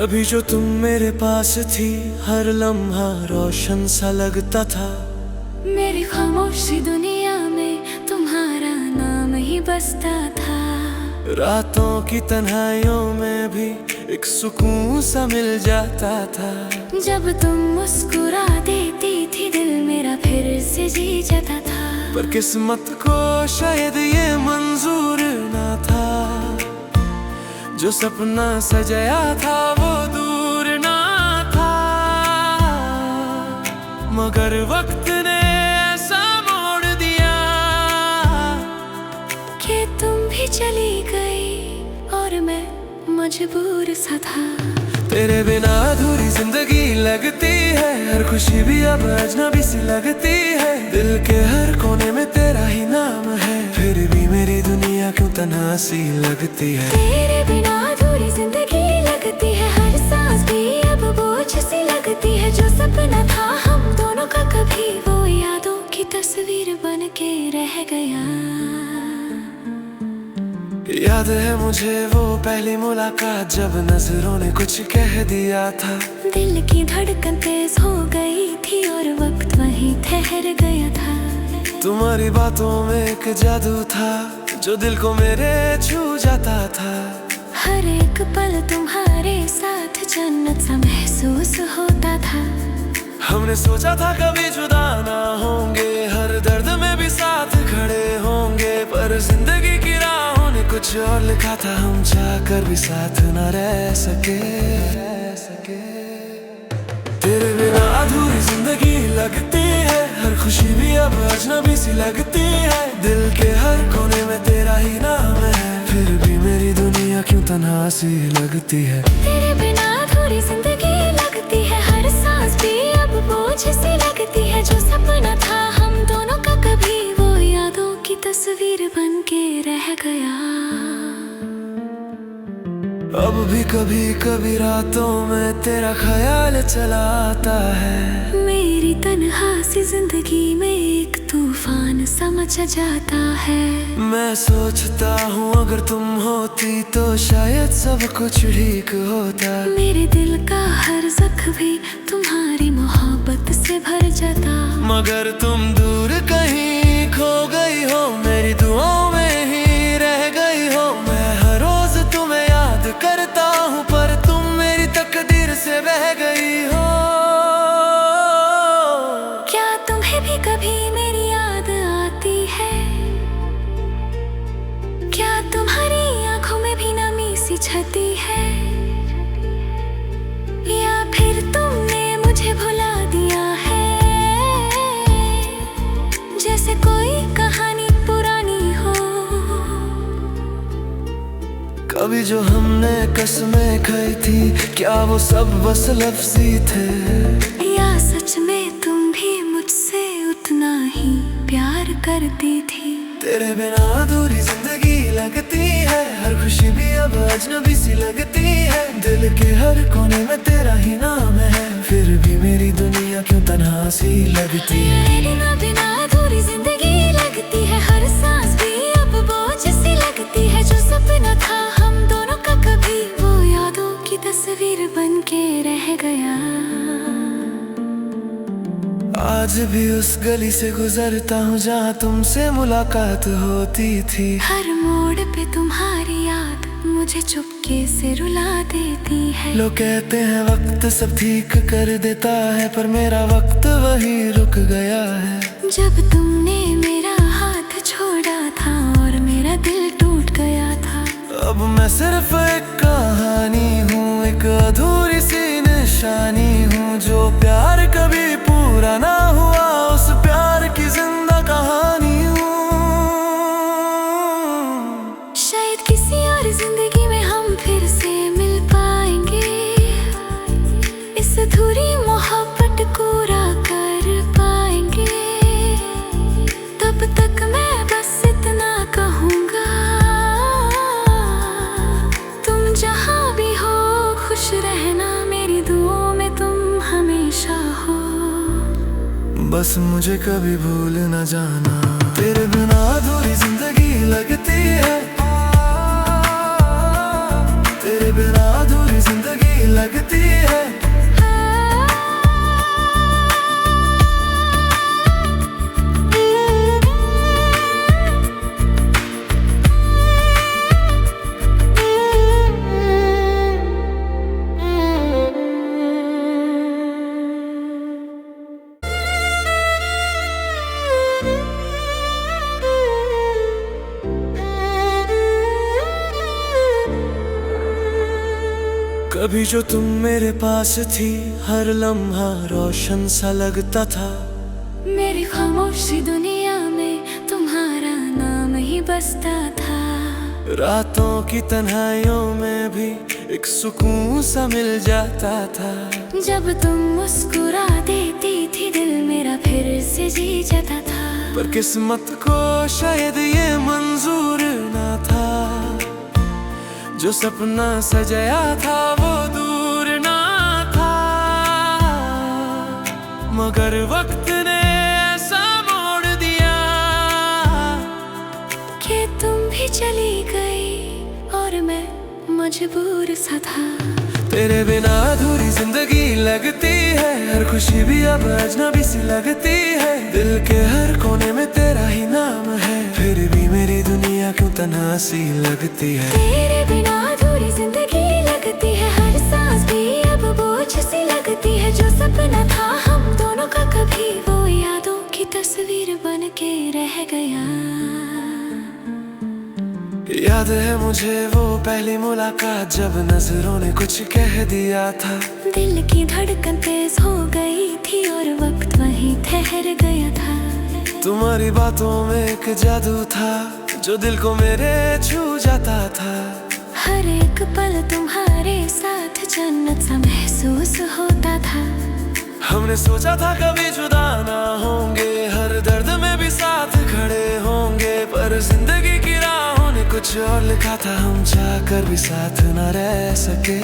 कभी जो तुम मेरे पास थी, हर लम्हा रोशन सा लगता था। मेरी खामोशी दुनिया में तुम्हारा नाम ही बसता था। रातों की तन्हाइयों में भी एक सुकून सा मिल जाता था। जब तुम मुस्कुरा देती थी, दिल मेरा फिर से जी जाता था। पर किस्मत को शायद ये मंजूर ना था, जो सपना सजाया था वो दूर ना था। मगर वक्त ने ऐसा मोड़ दिया कि तुम भी चली गई और मैं मजबूर सा था। तेरे बिना अधूरी जिंदगी लगती है, हर खुशी भी अब अजनबी सी लगती है। दिल के हर कोने में तेरा ही नाम है, फिर भी मेरी दुनिया क्यों तन्हा सी लगती है। तेरे बिना अधूरी जिंदगी लगती है, हर सांस भी अब बोझ सी लगती है। जो सपना था हम दोनों का, कभी वो यादों की तस्वीर बन के रह गया। याद है मुझे वो पहली मुलाकात, जब नजरों ने कुछ कह दिया था। दिल की धड़कन तेज हो गई थी और वक्त वहीं ठहर गया था। तुम्हारी बातों में एक जादू था, जो दिल को मेरे छू जाता था। हर एक पल तुम्हारे साथ जन्नत सा महसूस होता था। हमने सोचा था कभी जुदा ना होंगे, हर दर्द में भी साथ खड़े होंगे। पर जिंदगी की राहों ने कुछ और लिखा था, हम चाहकर भी साथ न रह सके। तेरे बिना अधूरी जिंदगी लगती है, हर खुशी भी अब अजनबी सी लगती है। दिल के हर कोने में तेरा ही नाम है, फिर भी मेरी दुनिया क्यों तन्हा सी लगती है। तेरे बिना अधूरी जिंदगी लगती है, हर सांस भी अब बोझ सी लगती है। जो सपना था हम दोनों का, कभी वो यादों की तस्वीर बन के रह गया। अब भी कभी कभी रातों में तेरा ख्याल चला आता है। मेरी तन्हा सी जिंदगी में एक तूफान सा मच जाता है। मैं सोचता हूँ अगर तुम होती तो शायद सब कुछ ठीक होता। मेरे दिल का हर जख्म भी तुम्हारी मोहब्बत से भर जाता। मगर तुम दूर कहीं खो गई हो, मेरी दुआओं में ही रह गई हो। मैं हर रोज तुम्हें याद करता हूँ, पर तुम मेरी तकदीर से बह गई हो। क्या तुम्हें भी कभी मेरी याद आती है? क्या तुम्हारी आंखों में भी नमी सी छती है? या फिर तुमने मुझे भुला दिया है, जैसे कोई कहानी पुरानी हो। कभी जो हमने कसमें खाई थी, क्या वो सब बस लफ्ज़ी थे? या सच में तुम भी मुझसे उतना ही प्यार करती थी? तेरे बिना अधूरी जिंदगी लगती है, हर खुशी भी अब अजनबी सी लगती है। दिल के हर कोने में तेरा ही नाम है, फिर भी मेरी दुनिया क्यों तन्हा सी लगती है। तेरे बिना अधूरी जिंदगी लगती है, हर सांस भी अब बोझ सी लगती है। जो सपना था हम दोनों का, कभी वो यादों की तस्वीर बन के रह गया। आज भी उस गली से गुजरता हूँ जहाँ तुमसे मुलाकात होती थी। हर मोड़ पे तुम्हारी याद मुझे चुपके से रुला देती है। लोग कहते हैं वक्त सब ठीक कर देता है, पर मेरा वक्त वही रुक गया है। जब तुमने मेरा हाथ छोड़ा था और मेरा दिल टूट गया था। अब मैं सिर्फ एक कहानी हूँ, एक अधूरी सी निशानी हूँ। जो प्यार कभी पूरा ना हुआ, उस प्यार की जिंदा कहानी हूँ। शायद किसी और जिंदगी में हम फिर से मिल पाएंगे, इस अधूरी मोहब्बत पूरा कर पाएंगे। तब तक मैं बस इतना कहूँगा, तुम जहाँ भी हो खुश रहना, मेरी दुआओं में तुम हमेशा हो। बस मुझे कभी भूल न जाना, तेरे बिना अधूरी जिंदगी लगती है। तेरे बिना अधूरी जिंदगी लगती है। कभी जो तुम मेरे पास थी, हर लम्हा रोशन सा लगता था। मेरी खामोशी दुनिया में तुम्हारा नाम ही बसता था। रातों की तन्हाइयों में भी एक सुकून सा मिल जाता था। जब तुम मुस्कुरा देती थी, दिल मेरा फिर से जी जाता था। पर किस्मत को शायद ये मंजूर ना था, जो सपना सजाया था वो दूर ना था। मगर वक्त ने ऐसा मोड़ दिया कि तुम भी चली गई और मैं मजबूर सा था। तेरे बिना अधूरी जिंदगी लगती है, हर खुशी भी अब अजनबी सी लगती है। दिल के हर कोने में तेरा ही नाम है, फिर भी मेरी दुनिया क्यों तन्हा सी लगती है। तेरे बिना अधूरी जिंदगी लगती है, हर सांस भी अब बोझ सी लगती है। जो सपना था हम दोनों का कभी, वो यादों की तस्वीर बन के रह गया। याद है मुझे वो पहली मुलाकात, जब नजरों ने कुछ कह दिया था। दिल की धड़कन तेज हो गई थी और वक्त वहीं ठहर गया था। तुम्हारी बातों में एक जादू था, जो दिल को मेरे छू जाता था। हर एक पल तुम्हारे साथ जन्नत सा महसूस होता था। हमने सोचा था कभी जुदा ना होंगे, हर दर्द में भी साथ खड़े होंगे। पर जिंदगी की राहों ने कुछ और लिखा था, हम चाहकर भी साथ न रह सके।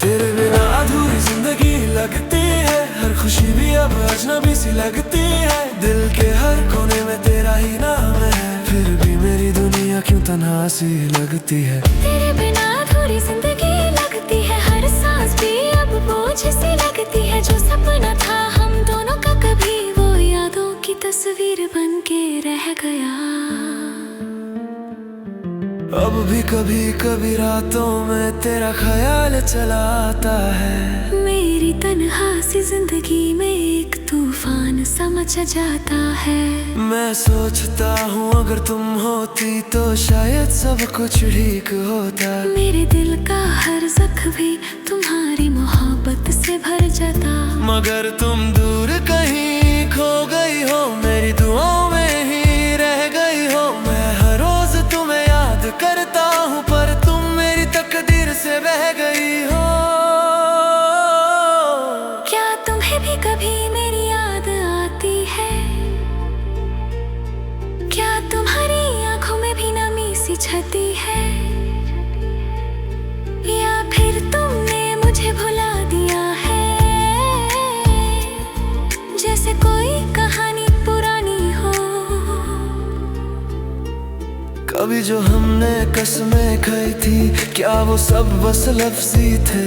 तेरे बिना अधूरी जिंदगी लगती है, हर खुशी भी अब अजनबी सी लगती है। दिल के हर कोने में तेरा ही नाम है, फिर भी मेरी दुनिया क्यों तन्हा सी लगती है। तेरे बिना अधूरी जिंदगी लगती है, हर सांस भी अब बोझ सी लगती है। जो सपना था हम दोनों का कभी, वो यादों की तस्वीर बन के रह गया। अब भी कभी कभी रातों में तेरा ख्याल चला आता है। मेरी तन्हा सी जिंदगी में एक तूफान सा मच जाता है। मैं सोचता हूँ अगर तुम होती तो शायद सब कुछ ठीक होता। मेरे दिल का हर जख्म भी तुम्हारी मोहब्बत से भर जाता। मगर तुम दूर कहीं खो गई हो, मेरी दुआओं में ही रह गई हो। मैं हर रोज तुम्हें याद करता हूँ, पर तुम मेरी तकदीर से बह गई हो। क्या तुम्हें भी कभी मेरी याद आती है? क्या तुम्हारी आंखों में भी नमी सी छती है? या फिर तुमने मुझे भुला दिया है, जैसे कोई कहानी पुरानी हो। कभी जो हमने कसमें खाई थी, क्या वो सब बस लफ्ज़ी थे?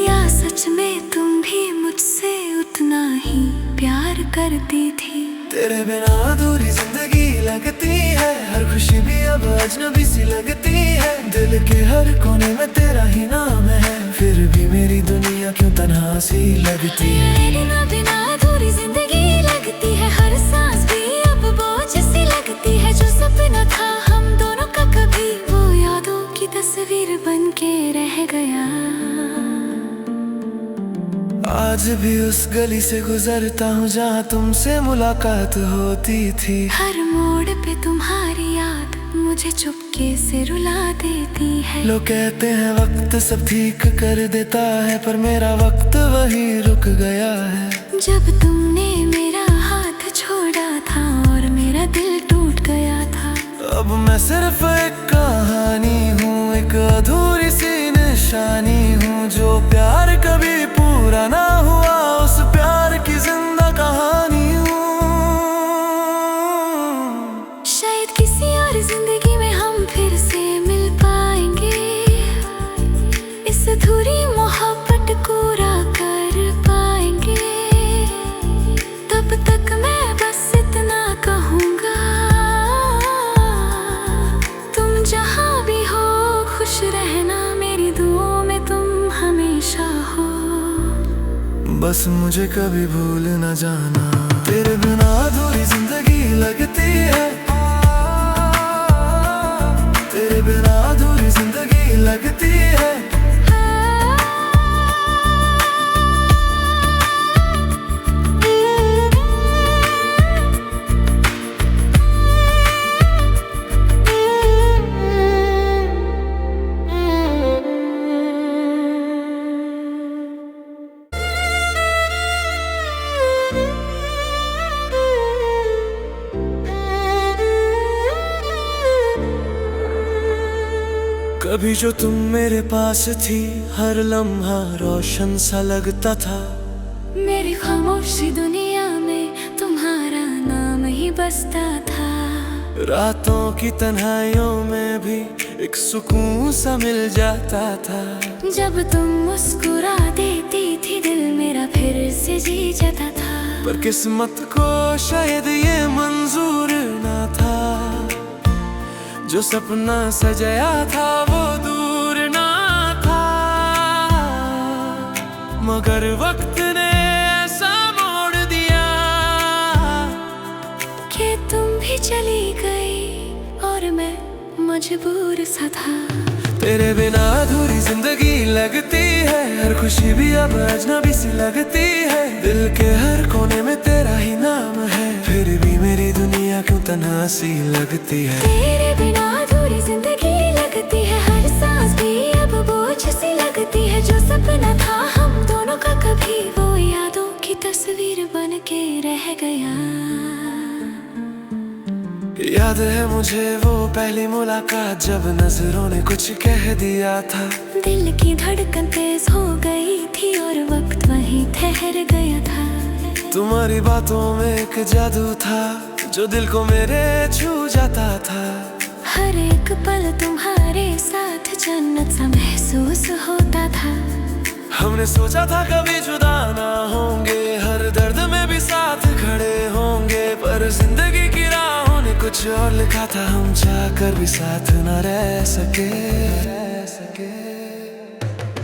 या सच में तुम भी मुझसे उतना ही प्यार करती थी? तेरे बिना अधूरी जिंदगी लगती है, हर खुशी भी अब अजनबी सी लगती है। दिल के हर कोने में तेरा ही नाम है, फिर भी मेरी दुनिया क्यों तन्हा सी लगती है। तेरे बिना अधूरी जिंदगी लगती है, हर सांस भी अब बोझ सी लगती है। जो सपना था हम दोनों का कभी, वो यादों की तस्वीर बन के रह गया। आज भी उस गली से गुजरता हूँ जहाँ तुमसे मुलाकात होती थी। हर मोड़ पे तुम्हारी याद मुझे चुपके से रुला देती है। लोग कहते हैं वक्त सब ठीक कर देता है, पर मेरा वक्त वहीं रुक गया है। जब तुमने मेरा हाथ छोड़ा था और मेरा दिल टूट गया था। अब मैं सिर्फ एक कहानी हूँ, एक अधूरी सी निशानी हूँ। जो प्यार कभी पूरा ना हुआ, उस प्यार की जिंदा कहानी हूँ। शायद किसी और जिंदगी में हम फिर से मिल पाएंगे, बस मुझे कभी भूल न जाना। तेरे बिना अधूरी जिंदगी लगती है, तेरे बिना अधूरी जिंदगी लगती है। कभी जो तुम मेरे पास थी, हर लम्हा रोशन सा लगता था। मेरी खामोशी दुनिया में तुम्हारा नाम ही बसता था। रातों की तन्हाइयों में भी एक सुकून सा मिल जाता था। जब तुम मुस्कुरा देती थी, दिल मेरा फिर से जी जाता था। पर किस्मत को शायद ये मंजूर ना था, जो सपना सजाया था वो दूर ना था। मगर वक्त ने ऐसा मोड़ दिया कि तुम भी चली गई और मैं मजबूर सा था। तेरे बिना अधूरी जिंदगी लगती है, हर खुशी भी अब अजनबी सी लगती है। दिल के हर कोने में तेरा ही नाम है, फिर भी मेरी दुनिया क्यों तन्हा सी लगती है। तेरे बिना अधूरी जिंदगी लगती है, हर सांस भी अब बोझ सी लगती है। जो सपना था हम दोनों का कभी, वो यादों की तस्वीर बन के रह गया। याद है मुझे वो पहली मुलाकात, जब नजरों ने कुछ कह दिया था। दिल की धड़कन तेज हो गई थी और वक्त वहीं ठहर गया था। तुम्हारी बातों में एक जादू था, जो दिल को मेरे छू जाता था। हर एक पल तुम्हारे साथ जन्नत सा महसूस होता था। हमने सोचा था कभी जुदा ना होंगे, हर दर्द में भी साथ खड़े होंगे। पर जिंदगी की राहों ने कुछ और लिखा था, हम चाहकर भी साथ न रह सके।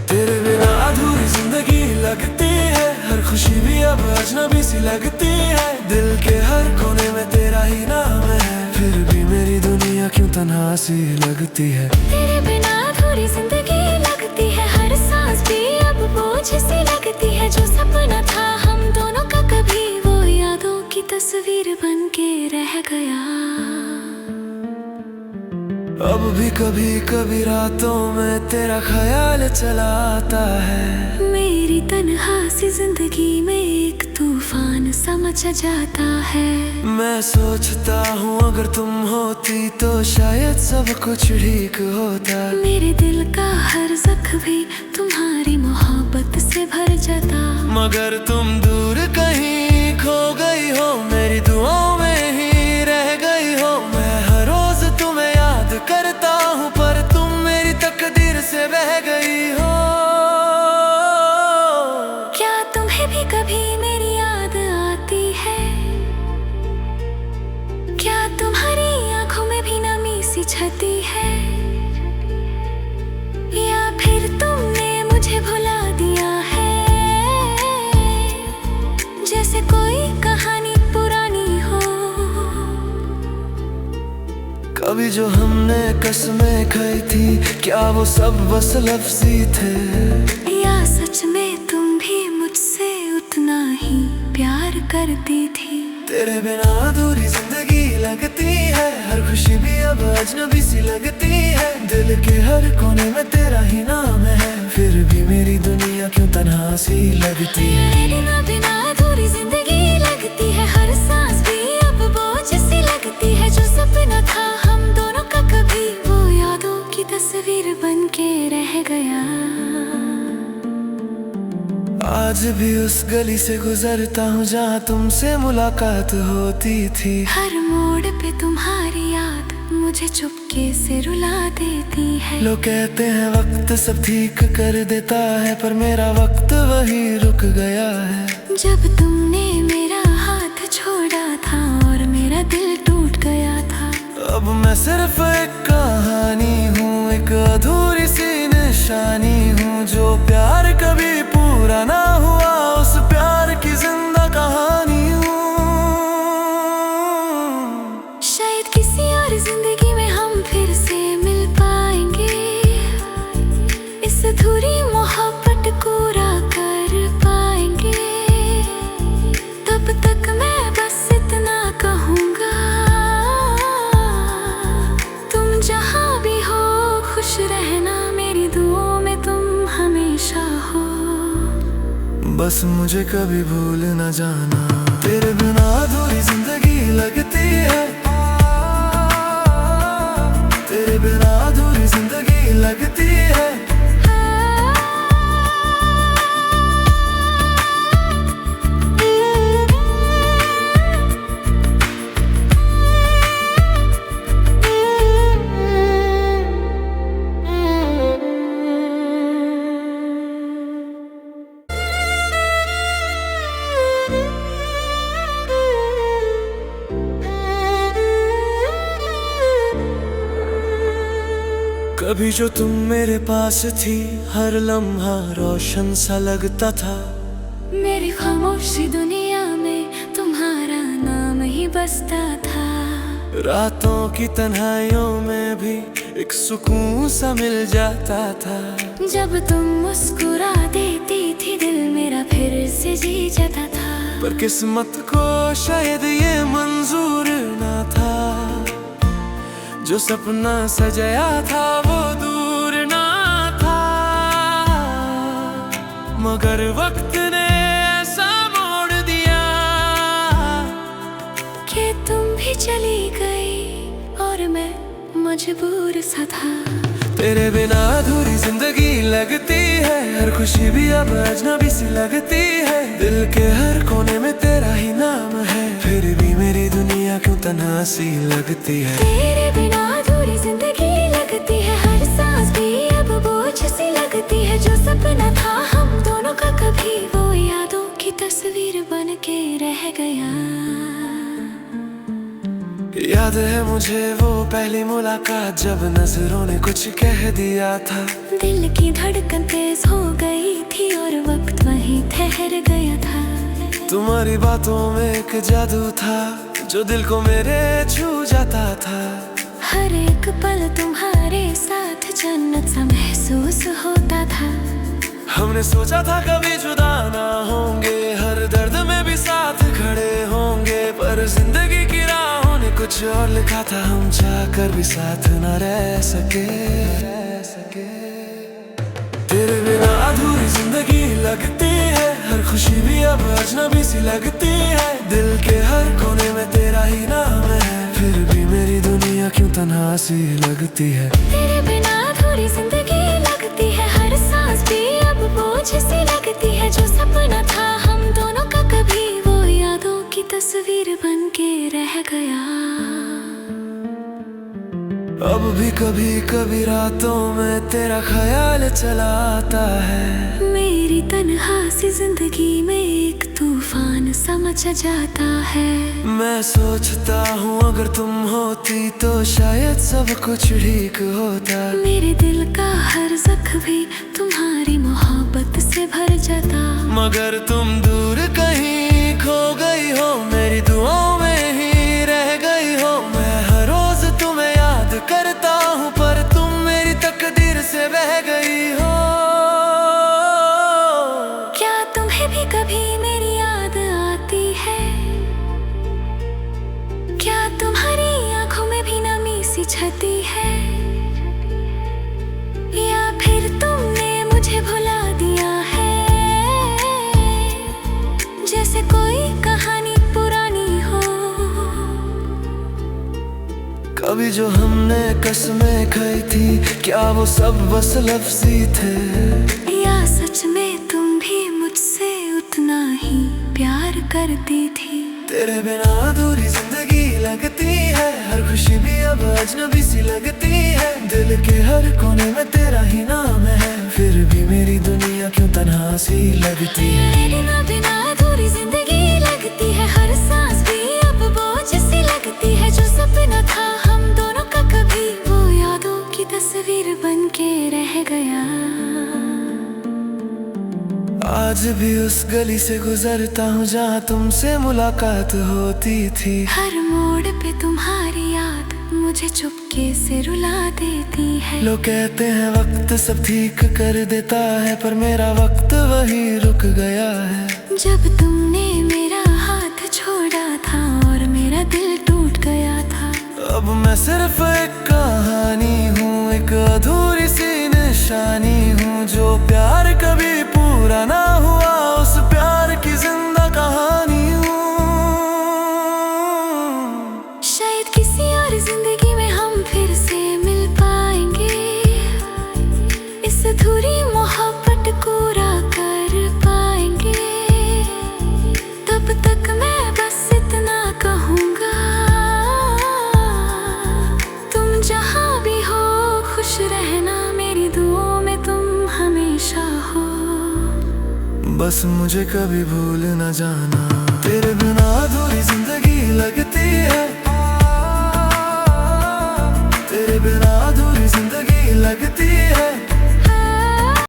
तेरे बिना अधूरी जिंदगी लगती है, हर खुशी भी अब अजनबी सी लगती है। दिल के हर कोने में तेरा ही नाम है, फिर भी मेरी दुनिया क्यों तन्हा सी लगती है। तेरे बिना अधूरी जिंदगी लगती है, हर सांस भी अब बोझ सी लगती है। जो सपना था हम दोनों का कभी, वो यादों की तस्वीर बन के रह गया। अब भी कभी कभी रातों में तेरा ख्याल चला आता है। मेरी तन्हा सी जिंदगी में एक तूफान सा मच जाता है। मैं सोचता हूँ अगर तुम होती तो शायद सब कुछ ठीक होता। मेरे दिल का हर जख्म भी तुम्हारी मोहब्बत से भर जाता। मगर तुम दूर कहीं खो गई हो, मेरी दुआओं में ही रह गई हो। मैं हर रोज तुम्हें याद करता हूँ, पर तुम मेरी तकदीर से बह गई हो। क्या तुम्हें भी कभी मेरी याद आती है? क्या तुम्हारी आंखों में भी नमी सी छती है? या फिर तुमने मुझे भुला दिया है, जैसे कोई कहानी पुरानी हो। कभी जो हमने कसमें खाई थी, क्या वो सब बस लफ्ज़ी थे? या सच में तुम भी मुझसे उतना ही प्यार करती थी? तेरे बिना अधूरी जिंदगी लगती है, हर खुशी भी अब अजनबी सी लगती है। दिल के हर कोने में तेरा ही नाम है, फिर भी मेरी दुनिया क्यों तन्हा सी लगती है। तेरे बिना अधूरी जिंदगी लगती है, हर सांस भी अब बोझ सी लगती है। जो सपना था हम दोनों का कभी, वो यादों की तस्वीर बन के रह गया। आज भी उस गली से गुजरता हूँ जहाँ तुमसे मुलाकात होती थी। हर मोड़ पे तुम्हारी याद मुझे चुपके से रुला देती है। लोग कहते हैं वक्त सब ठीक कर देता है, पर मेरा वक्त वहीं रुक गया है। जब तुमने मेरा हाथ छोड़ा था और मेरा दिल टूट गया था। अब मैं सिर्फ एक कहानी हूँ, एक अधूरी सी निशानी हूँ। जो प्यार कभी पूरा ना हुआ, उस प्यार बस मुझे कभी भूल न जाना। तेरे बिना अधूरी जिंदगी लगती है, तेरे बिना अधूरी जिंदगी लगती है। कभी जो तुम मेरे पास थी, हर लम्हा रोशन सा लगता था। मेरी खामोशी दुनिया में तुम्हारा नाम ही बसता था। रातों की तन्हाइयों में भी एक सुकून सा मिल जाता था। जब तुम मुस्कुरा देती थी, दिल मेरा फिर से जी जाता था। पर किस्मत को शायद ये मंजूर ना था, जो सपना सजाया था वो दूर ना था। मगर वक्त ने ऐसा मोड़ दिया कि तुम भी चली गई और मैं मजबूर सा था। तेरे बिना अधूरी जिंदगी लगती है, हर खुशी भी अब अजनबी सी लगती है। दिल के हर कोने में तेरा ही नाम है, फिर भी मेरी दुनिया क्यों तन्हा सी लगती है। तेरे बिना अधूरी जिंदगी लगती है, हर सांस भी अब बोझ सी लगती है। जो सपना था हम दोनों का कभी, वो यादों की तस्वीर बन के रह गया। याद है मुझे वो पहली मुलाकात, जब नजरों ने कुछ कह दिया था। दिल की धड़कन तेज हो गई थी और वक्त वहीं ठहर गया था। तुम्हारी बातों में एक जादू था, जो दिल को मेरे छू जाता था। हर एक पल तुम्हारे साथ जन्नत सा महसूस होता था। हमने सोचा था कभी जुदा ना होंगे, हर दर्द में भी साथ खड़े होंगे। पर जिंदगी की राहों ने कुछ और लिखा था, हम चाहकर भी साथ न रह सके। तेरे बिना अधूरी जिंदगी लगती है, हर खुशी भी अब अजनबी सी लगती है। दिल के हर कोने में तेरा ही नाम है, फिर भी मेरी दुनिया क्यों तन्हा सी लगती है। तेरे बिना अधूरी जिंदगी लगती है, हर सांस भी अब बोझ सी लगती है। जो सपना था हम दोनों का कभी, वो यादों की तस्वीर बन के रह गया। अब भी कभी कभी रातों में तेरा ख्याल चला आता है। मेरी तन्हा सी जिंदगी में एक तूफान सा मचा जाता है। मैं सोचता हूँ अगर तुम होती तो शायद सब कुछ ठीक होता। मेरे दिल का हर जख्म भी तुम्हारी मोहब्बत से भर जाता। मगर तुम दूर कहीं खो गई हो, मेरी दुआओं में ही रह गई हो। मैं हर रोज तुम्हें याद करता हूँ, पर तुम मेरी तकदीर से बह गई हो। क्या तुम्हें भी कभी मेरी याद आती है? क्या तुम्हारी आंखों में भी नमी सी छती है? या फिर तुमने मुझे भुला दिया है, जैसे कोई कहानी पुरानी हो। कभी जो हमने कसमें खाई थी, क्या वो सब बस लफ्ज़ी थे? या सच में तुम भी मुझसे उतना ही प्यार करती थी? तेरे बिना अधूरी जिंदगी लगती है, हर खुशी भी अब अजनबी सी लगती है। दिल के हर कोने में तेरा ही नाम है, फिर भी मेरी दुनिया क्यों तन्हा सी लगती है। तेरे बिना अधूरी जिंदगी लगती है, हर सांस भी अब बोझ सी लगती है। जो सपना था हम दोनों का कभी, वो यादों की तस्वीर बन के रह गया। आज भी उस गली से गुजरता हूँ जहाँ तुमसे मुलाकात होती थी। हर मोड़ पे तुम्हारी याद मुझे चुपके से रुला देती है। लोग कहते हैं वक्त सब ठीक कर देता है, पर मेरा वक्त वहीं रुक गया है। जब तुमने मेरा हाथ छोड़ा था और मेरा दिल टूट गया था। अब मैं सिर्फ एक कहानी हूँ, एक अधूरी सी निशानी हूँ। जो प्यार कभी पूरा ना हुआ, उस प्यार अधूरी मोहब्बत पूरा कर पाएंगे। तब तक मैं बस इतना कहूँगा, तुम जहाँ भी हो खुश रहना, मेरी दुआओं में तुम हमेशा हो। बस मुझे कभी भूल न जाना।